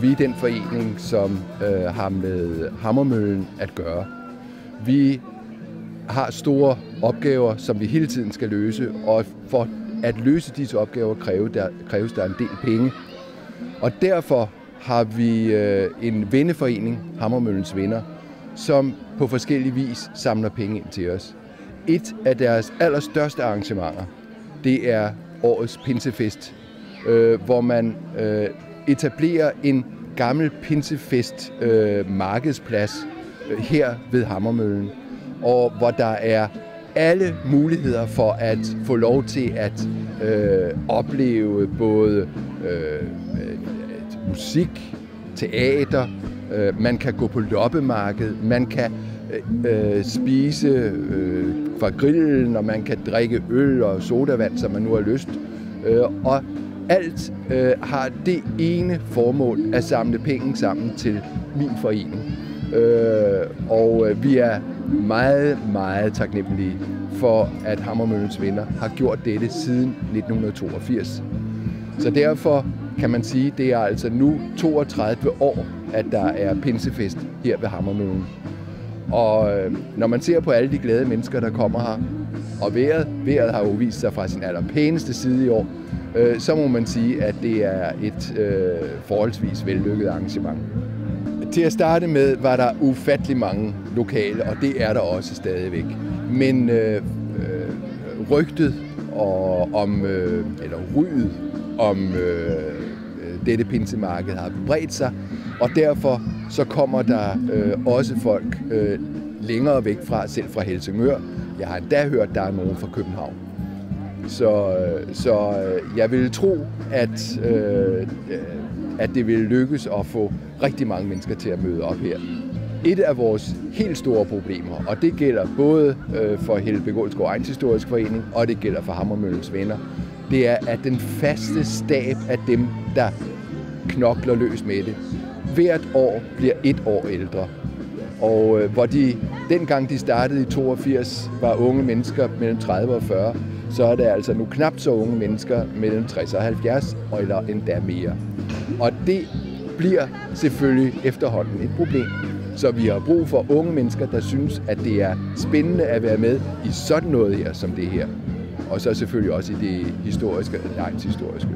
Vi er den forening, som har med Hammermøllen at gøre. Vi har store opgaver, som vi hele tiden skal løse, og for at løse disse opgaver kræves der en del penge. Og derfor har vi en venneforening, Hammermøllens Venner, som på forskellig vis samler penge ind til os. Et af deres allerstørste arrangementer, det er årets pinsefest, hvor man etablerer en gammel pinsefest markedsplads her ved Hammermøllen, og hvor der er alle muligheder for at få lov til at opleve både musik, teater, man kan gå på loppemarked, man kan spise fra grillen, og man kan drikke øl og sodavand, som man nu har lyst. Og alt har det ene formål at samle penge sammen til min forening. Og vi er meget, meget taknemmelige for, at Hammermøllens Venner har gjort dette siden 1982. Så derfor kan man sige, at det er altså nu 32 år, at der er pinsefest her ved Hammermøllen. Og når man ser på alle de glade mennesker, der kommer her, og vejret har jo vist sig fra sin allerpæneste side i år, så må man sige, at det er et forholdsvis vellykket arrangement. Til at starte med var der ufattelig mange lokale, og det er der også stadigvæk. Men rygtet eller ryget om dette pinsemarked har bredt sig, og derfor så kommer der også folk længere væk fra, selv fra Helsingør. Jeg har endda hørt, at der er nogen fra København. Så jeg vil tro, at det vil lykkes at få rigtig mange mennesker til at møde op her. Et af vores helt store problemer, og det gælder både for Hellebæk-Ålsgård Egnshistorisk Forening, og det gælder for Hammermøllens Venner, det er, at den faste stab af dem, der knokler løs med det, hvert år bliver et år ældre. Og hvor dengang de startede i 82, var unge mennesker mellem 30 og 40, så er det altså nu knap så unge mennesker mellem 60 og 70, eller endda mere. Og det bliver selvfølgelig efterhånden et problem. Så vi har brug for unge mennesker, der synes, at det er spændende at være med i sådan noget her som det her. Og så selvfølgelig også i det historiske, egnshistoriske.